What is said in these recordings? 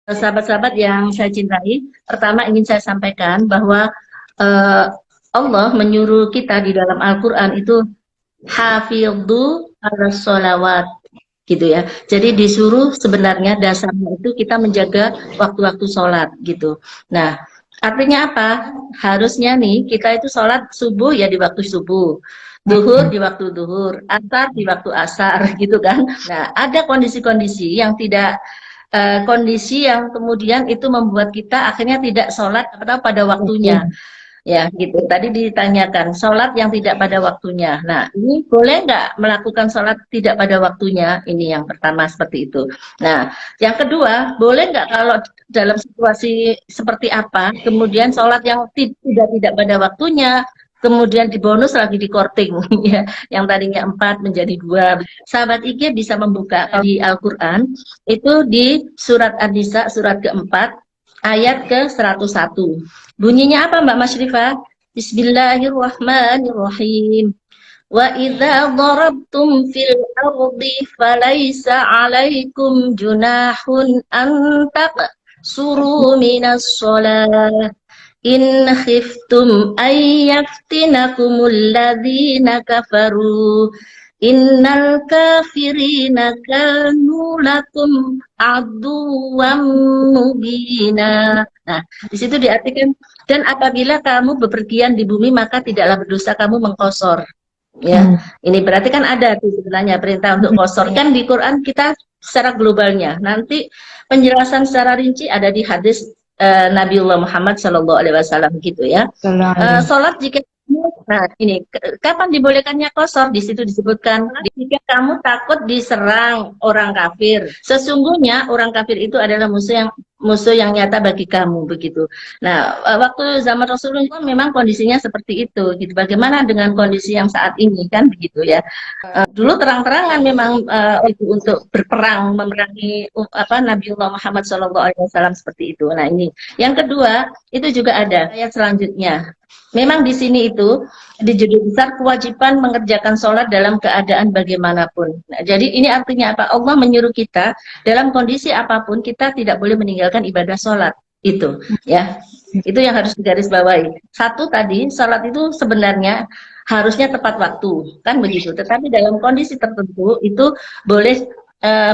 Sahabat-sahabat yang saya cintai, pertama ingin saya sampaikan bahwa eh, Allah menyuruh kita di dalam Al-Quran itu hafidhu ala sholawat gitu ya. Jadi disuruh sebenarnya dasarnya itu kita menjaga waktu-waktu sholat gitu. Nah, artinya apa? Harusnya nih kita itu sholat subuh ya di waktu subuh, duhur di waktu duhur, asar di waktu asar gitu kan. Nah, ada kondisi-kondisi yang tidak kondisi yang kemudian itu membuat kita akhirnya tidak sholat atau pada waktunya. Ya, gitu. Tadi ditanyakan, sholat yang tidak pada waktunya. Nah, ini boleh nggak melakukan sholat tidak pada waktunya? Ini yang pertama seperti itu. Nah, yang kedua, boleh nggak kalau dalam situasi seperti apa, kemudian sholat yang tidak pada waktunya, kemudian dibonus lagi di korting, ya, yang tadinya 4 menjadi 2. Sahabat IG bisa membuka di Al-Quran, itu di surat An-Nisa, surat keempat, ayat ke-101. Bunyinya apa Mbak Masyrifah? Bismillahirrahmanirrahim. Wa idza darabtum fil ardi falaysa 'alaikum junahun an taqsuru minas shalah in khiftum ay yaftinakumul ladzina kafaru innal kafirina kanu lakum aduwwam mubina. Nah, di situ diartikan, dan apabila kamu bepergian di bumi maka tidaklah berdosa kamu mengkosor. Ya, ini berarti kan ada tuh sebenarnya perintah untuk kosor kan di Quran kita secara globalnya. Nanti penjelasan secara rinci ada di hadis Nabiullah Muhammad Shallallahu Alaihi Wasallam gitu ya. Sholat jika nah ini kapan dibolehkannya kosor, di situ disebutkan jika kamu takut diserang orang kafir. Sesungguhnya orang kafir itu adalah musuh yang nyata bagi kamu begitu. Nah, waktu zaman Rasulullah memang kondisinya seperti itu gitu. Bagaimana dengan kondisi yang saat ini kan begitu ya. Dulu terang-terangan memang itu untuk berperang memerangi Nabiullah Muhammad SAW seperti itu. Nah, ini yang kedua itu juga ada ayat selanjutnya. Memang di sini itu di judul besar kewajiban mengerjakan sholat dalam keadaan bagaimanapun. Nah, jadi ini artinya apa? Allah menyuruh kita dalam kondisi apapun kita tidak boleh meninggalkan ibadah sholat itu, ya. Itu yang harus digarisbawahi. Satu tadi, sholat itu sebenarnya harusnya tepat waktu, kan begitu. Tetapi dalam kondisi tertentu itu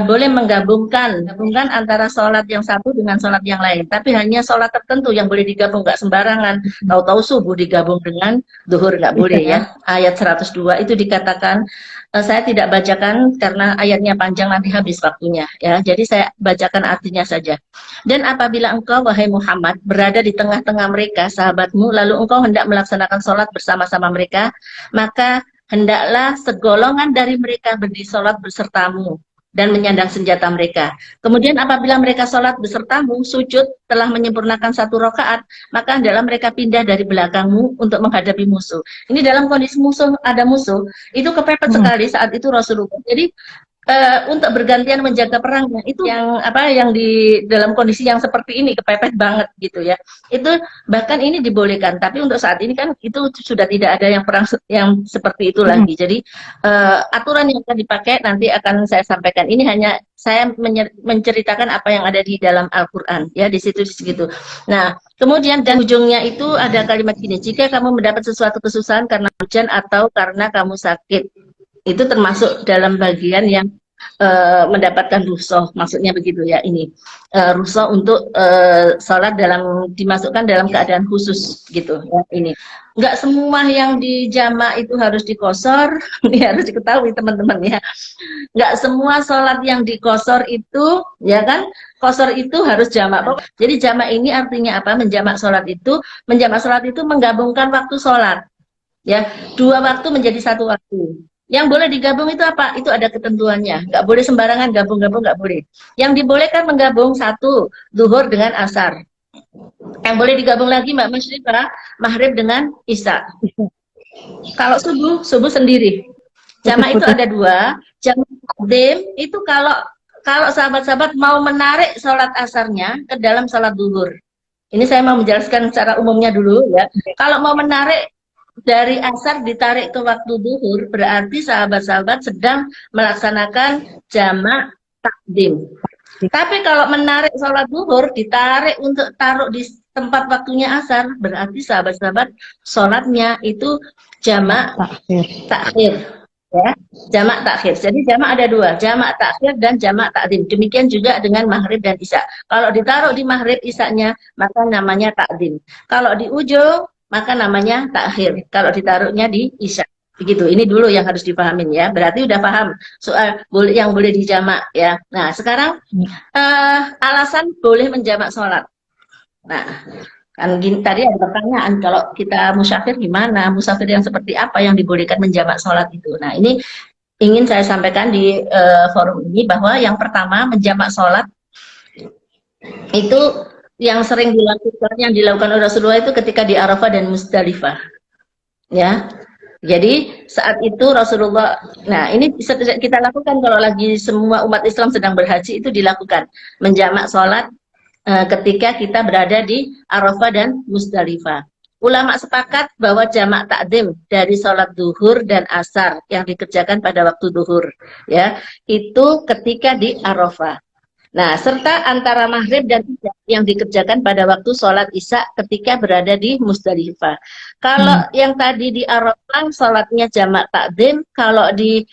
boleh menggabungkan antara sholat yang satu dengan sholat yang lain, tapi hanya sholat tertentu yang boleh digabung, nggak sembarangan. Tahu-tahu subuh digabung dengan duhur nggak boleh ya. Ayat 102 itu dikatakan, saya tidak bacakan karena ayatnya panjang nanti habis waktunya ya. Jadi saya bacakan artinya saja. Dan apabila engkau wahai Muhammad berada di tengah-tengah mereka sahabatmu, lalu engkau hendak melaksanakan sholat bersama-sama mereka, maka hendaklah segolongan dari mereka berdiri sholat besertamu dan menyandang senjata mereka. Kemudian apabila mereka sholat besertamu, sujud telah menyempurnakan 1 rakaat, maka hendaklah mereka pindah dari belakangmu untuk menghadapi musuh. Ini dalam kondisi ada musuh, itu kepepet sekali saat itu Rasulullah. Jadi untuk bergantian menjaga perangnya itu yang di dalam kondisi yang seperti ini kepepet banget gitu ya. Itu bahkan ini dibolehkan, tapi untuk saat ini kan itu sudah tidak ada yang perang yang seperti itu lagi. Jadi aturan yang akan dipakai nanti akan saya sampaikan. Ini hanya saya menceritakan apa yang ada di dalam Al-Qur'an ya, di situ segitu. Nah, kemudian dan ujungnya itu ada kalimat gini, jika kamu mendapat sesuatu kesusahan karena hujan atau karena kamu sakit, itu termasuk dalam bagian yang mendapatkan rukhsah, maksudnya begitu ya. Ini rukhsah untuk sholat dimasukkan dalam keadaan khusus gitu ya. Ini nggak semua yang di jama itu harus dikosor. Ini harus diketahui teman-teman ya, nggak semua sholat yang dikosor itu ya kan, kosor itu harus jamak. Jadi jamak ini artinya apa? Menjamak sholat itu menggabungkan waktu sholat ya, 2 waktu menjadi 1 waktu. Yang boleh digabung itu apa? Itu ada ketentuannya. Nggak boleh sembarangan gabung-gabung, nggak boleh. Yang dibolehkan menggabung 1, duhur dengan asar. Yang boleh digabung lagi Mbak Masyrifah, maghrib dengan isya. Kalau subuh sendiri. Jamak itu ada 2. Jamak takdim itu kalau sahabat-sahabat mau menarik sholat asarnya ke dalam sholat duhur. Ini saya mau menjelaskan secara umumnya dulu ya. Kalau mau menarik dari asar ditarik ke waktu duhur, berarti sahabat-sahabat sedang melaksanakan jamak takdim. Tapi kalau menarik sholat duhur, ditarik untuk taruh di tempat waktunya asar, berarti sahabat-sahabat sholatnya itu jamak takhir. Ya, jamak takhir. Jadi jamak ada dua, jamak takhir dan jamak takdim. Demikian juga dengan maghrib dan isya. Kalau ditaruh di maghrib isya-nya, maka namanya takdim. Kalau di ujung, maka namanya takhir. Kalau ditaruhnya di isya. Begitu. Ini dulu yang harus dipahamin ya. Berarti udah paham soal yang boleh dijamak ya. Nah, sekarang alasan boleh menjamak sholat. Nah, kan tadi ada pertanyaan, kalau kita musafir gimana? Musafir yang seperti apa yang dibolehkan menjamak sholat itu? Nah, ini ingin saya sampaikan di forum ini bahwa yang pertama menjamak sholat itu yang sering dilakukan, yang dilakukan oleh Rasulullah itu ketika di Arafah dan Musdalifah. Ya, jadi saat itu Rasulullah, nah ini bisa kita lakukan kalau lagi semua umat Islam sedang berhaji, itu dilakukan menjamak sholat ketika kita berada di Arafah dan Musdalifah. Ulama sepakat bahwa jamak takdim dari sholat duhur dan asar yang dikerjakan pada waktu duhur, ya, itu ketika di Arafah. Nah, serta antara maghrib dan isya yang dikerjakan pada waktu sholat isya ketika berada di Musdalifah. Kalau yang tadi di Arafah sholatnya jamak takdim, kalau di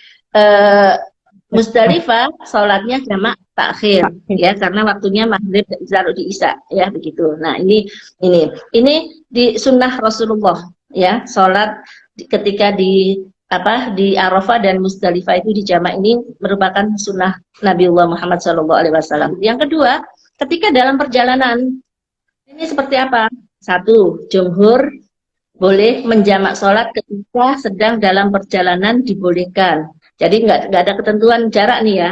Musdalifah sholatnya jamak takhir, ya, karena waktunya maghrib dan di isya, ya, begitu. Nah, ini di sunnah Rasulullah, ya, sholat ketika di Arafah dan Musdalifah itu di jamak, ini merupakan sunnah Nabiullah Muhammad SAW. Yang kedua, ketika dalam perjalanan, ini seperti apa? Satu, jumhur boleh menjamak sholat ketika sedang dalam perjalanan dibolehkan. Jadi nggak ada ketentuan jarak nih ya.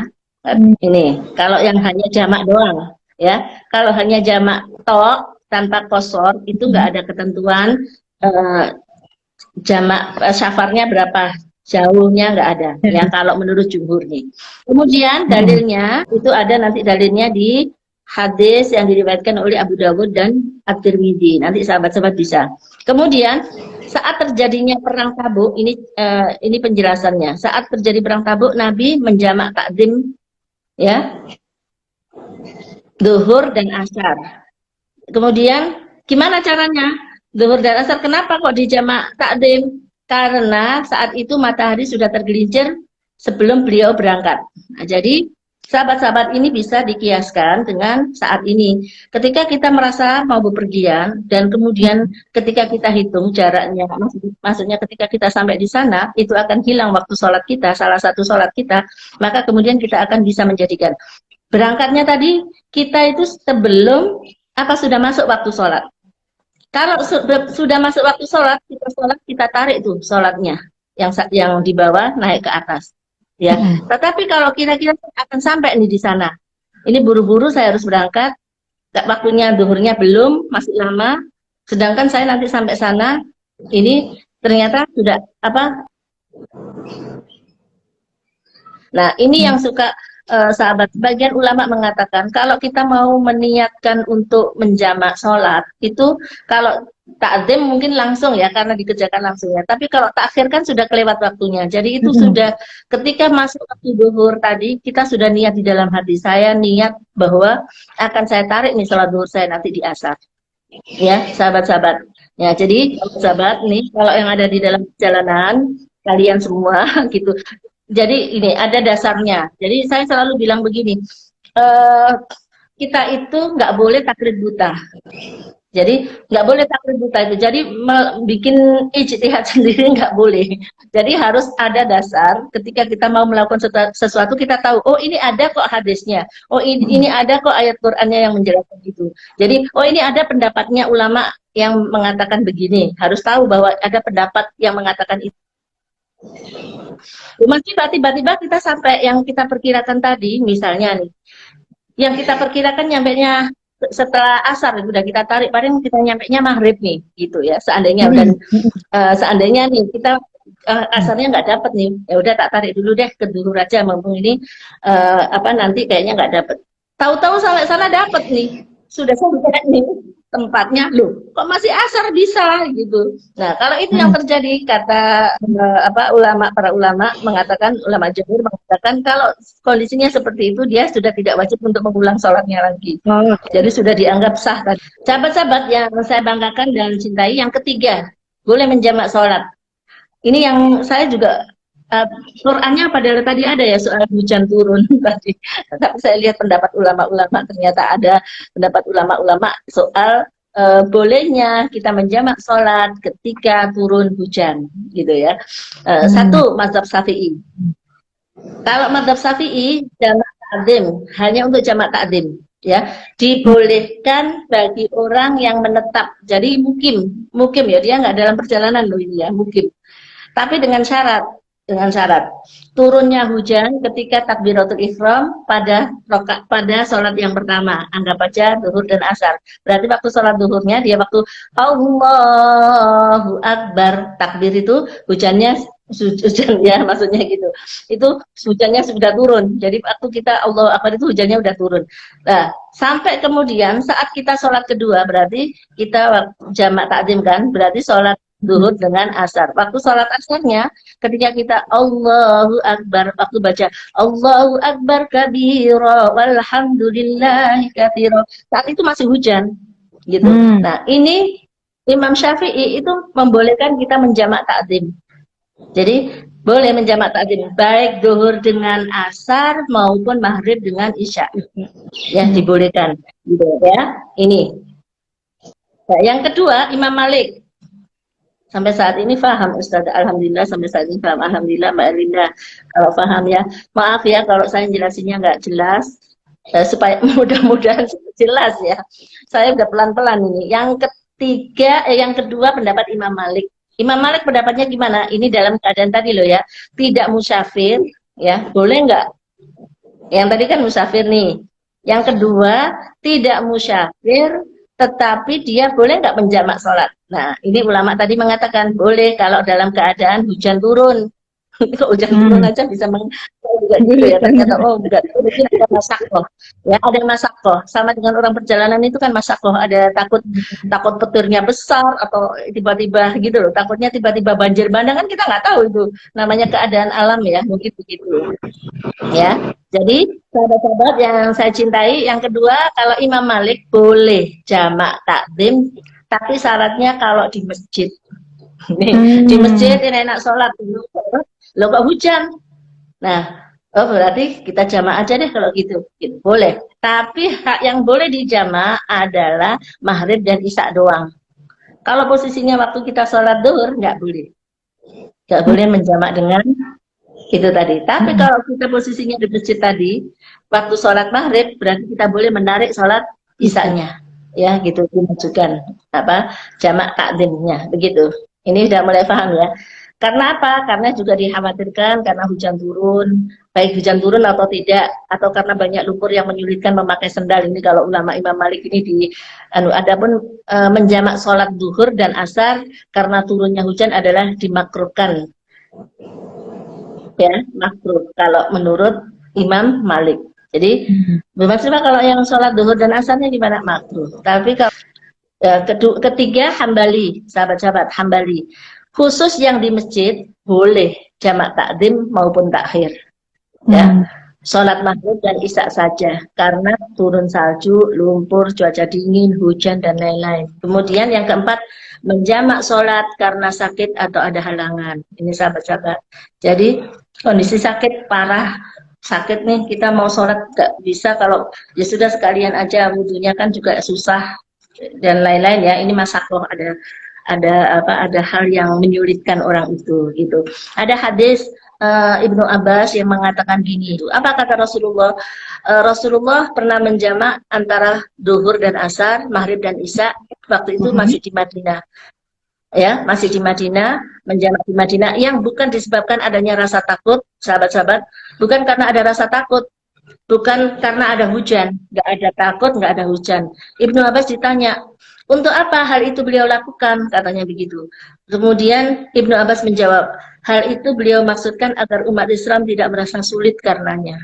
Ini kalau yang hanya jamak doang, ya. Kalau hanya jamak tok tanpa kosor itu nggak ada ketentuan jamak safarnya berapa jauhnya, nggak ada ya kalau menurut jumhur nih. Kemudian dalilnya itu ada, nanti dalilnya di hadis yang diriwayatkan oleh Abu Dawud dan At-Tirmidzi, nanti sahabat-sahabat bisa. Kemudian saat terjadinya perang Tabuk, ini penjelasannya, saat terjadi perang Tabuk Nabi menjamak takdim, ya, duhur dan asar. Kemudian gimana caranya? Zuhur dan asar, kenapa kok dijamak takdim? Karena saat itu matahari sudah tergelincir sebelum beliau berangkat. Nah, jadi sahabat-sahabat ini bisa dikiaskan dengan saat ini. Ketika kita merasa mau bepergian dan kemudian ketika kita hitung jaraknya, maksudnya ketika kita sampai di sana, itu akan hilang waktu sholat kita, salah satu sholat kita, maka kemudian kita akan bisa menjadikan berangkatnya tadi kita itu sebelum sudah masuk waktu sholat. Kalau sudah masuk waktu sholat, kita tarik tuh sholatnya, yang di bawah naik ke atas, ya. Tetapi kalau kira-kira akan sampai nih di sana, ini buru-buru saya harus berangkat, waktunya duhurnya belum, masih lama, sedangkan saya nanti sampai sana, ini ternyata sudah Nah, ini yang suka sahabat, sebagian ulama mengatakan kalau kita mau meniatkan untuk menjamak sholat itu, kalau takdim mungkin langsung ya karena dikerjakan langsung ya, tapi kalau takhir kan sudah kelewat waktunya, jadi itu sudah ketika masuk waktu duhur tadi kita sudah niat di dalam hati, saya niat bahwa akan saya tarik nih sholat duhur saya nanti di asar, ya sahabat-sahabat ya. Jadi sahabat nih, kalau yang ada di dalam perjalanan kalian semua gitu, jadi ini ada dasarnya. Jadi saya selalu bilang begini, kita itu nggak boleh taklid buta. Jadi nggak boleh taklid buta itu. Jadi bikin ijtihad sendiri nggak boleh. Jadi harus ada dasar. Ketika kita mau melakukan sesuatu, kita tahu, oh ini ada kok hadisnya. Oh ini ada kok ayat Qur'annya yang menjelaskan itu. Jadi oh ini ada pendapatnya ulama yang mengatakan begini. Harus tahu bahwa ada pendapat yang mengatakan itu. Masih tiba-tiba kita sampai yang kita perkirakan tadi, misalnya nih, yang kita perkirakan nyampenya setelah asar, udah kita tarik, paling kita nyampenya maghrib nih, gitu ya, seandainya. Dan seandainya nih kita asarnya nggak dapet nih, ya udah tak tarik dulu deh ke duhur aja, mumpung ini nanti kayaknya nggak dapet. Tahu-tahu sampai sana dapet nih, sudah sampai nih. tempatnya, loh kok masih asar bisa gitu. Nah kalau itu yang terjadi, kata para ulama mengatakan, ulama jumhur mengatakan kalau kondisinya seperti itu dia sudah tidak wajib untuk mengulang sholatnya lagi. Jadi sudah dianggap sah tadi. Sahabat-sahabat yang saya banggakan dan cintai, yang ketiga boleh menjamak sholat. Ini yang saya juga Qurannya padahal tadi ada ya soal hujan turun tadi, tapi saya lihat pendapat ulama-ulama, ternyata ada pendapat ulama-ulama soal bolehnya kita menjamak sholat ketika turun hujan, gitu ya. Satu, mazhab Syafi'i. Kalau mazhab Syafi'i, jamak takdim hanya untuk jamak takdim, ya, dibolehkan bagi orang yang menetap. Jadi mukim ya, dia nggak dalam perjalanan loh ini ya, mukim. Tapi dengan syarat turunnya hujan ketika takbiratul ihram pada sholat yang pertama, anggap aja zuhur dan asar. Berarti waktu sholat zuhurnya dia waktu Allahu Akbar, takbir itu hujan ya, maksudnya gitu. Itu hujannya sudah turun. Jadi waktu kita Allahu Akbar itu hujannya udah turun. Nah, sampai kemudian saat kita sholat kedua, berarti kita jamak takdim kan, berarti sholat zuhur dengan asar. Waktu sholat asarnya, ketika kita Allahu Akbar, waktu baca Allahu Akbar kabira walhamdulillahi katsira, saat itu masih hujan, gitu. Nah ini Imam Syafi'i itu membolehkan kita menjamak takdim. Jadi boleh menjamak takdim baik zuhur dengan asar maupun maghrib dengan isya, ya dibolehkan, gitu ya. Ini. Nah, yang kedua Imam Malik. Sampai saat ini paham Ustaz, alhamdulillah sampai saat ini paham, alhamdulillah Mbak Linda kalau paham ya. Maaf ya kalau saya jelasinnya nggak jelas, supaya mudah-mudahan jelas ya. Saya udah pelan-pelan ini. Yang kedua pendapat Imam Malik. Imam Malik pendapatnya gimana? Ini dalam keadaan tadi loh ya, tidak musafir ya, boleh nggak? Yang tadi kan musafir nih. Yang kedua tidak musafir, tetapi dia boleh nggak menjamak sholat? Nah, ini ulama tadi mengatakan boleh kalau dalam keadaan hujan turun. Kalau hujan turun aja bisa juga gitu ya, ternyata enggak, itu ada masakoh ya, ada masakoh sama dengan orang perjalanan itu kan masakoh, ada takut petirnya besar atau tiba-tiba gitu loh, takutnya tiba-tiba banjir bandang kan kita nggak tahu, itu namanya keadaan alam ya, mungkin begitu ya. Jadi sahabat-sahabat yang saya cintai, yang kedua kalau Imam Malik boleh jamak takdim, tapi syaratnya kalau di masjid nih, di masjid ini enak sholat dulu lo kok hujan, nah berarti kita jamak aja deh kalau gitu, boleh. Tapi hak yang boleh dijamak adalah maghrib dan isya doang. Kalau posisinya waktu kita sholat zuhur nggak boleh menjamak dengan itu tadi. Tapi kalau kita posisinya di masjid tadi, waktu sholat maghrib berarti kita boleh menarik sholat isyanya, ya gitu, dimajukan jamak takdimnya begitu. Ini sudah mulai paham ya. Karena apa? Karena juga dikhawatirkan karena hujan turun, baik hujan turun atau tidak, atau karena banyak lumpur yang menyulitkan memakai sendal. Ini kalau ulama Imam Malik ini adapun menjamak sholat zuhur dan asar karena turunnya hujan adalah dimakruhkan. Ya, makruh kalau menurut Imam Malik. Jadi maksudnya kalau yang sholat zuhur dan asarnya gimana? Makruh. Tapi kalau ketiga Hambali, sahabat-sahabat Hambali, khusus yang di masjid boleh jamak takdim maupun takhir, ya, sholat maghrib dan isya saja karena turun salju, lumpur, cuaca dingin, hujan dan lain-lain. Kemudian yang keempat menjamak sholat karena sakit atau ada halangan. Ini sahabat-sahabat, jadi kondisi sakit parah, sakit nih kita mau sholat nggak bisa, kalau ya sudah sekalian aja wudhunya kan juga susah dan lain-lain ya. Ini masakoh, ada hal yang menyulitkan orang itu gitu. Ada hadis Ibnu Abbas yang mengatakan gini, apa kata Rasulullah? Rasulullah pernah menjamak antara zuhur dan asar, maghrib dan isya, waktu itu masih di Madinah. Ya, masih di Madinah, menjamak di Madinah yang bukan disebabkan adanya rasa takut, sahabat-sahabat, bukan karena ada rasa takut, bukan karena ada hujan, nggak ada takut, nggak ada hujan. Ibnu Abbas ditanya, untuk apa hal itu beliau lakukan? Katanya begitu. Kemudian Ibnu Abbas menjawab, hal itu beliau maksudkan agar umat Islam tidak merasa sulit karenanya.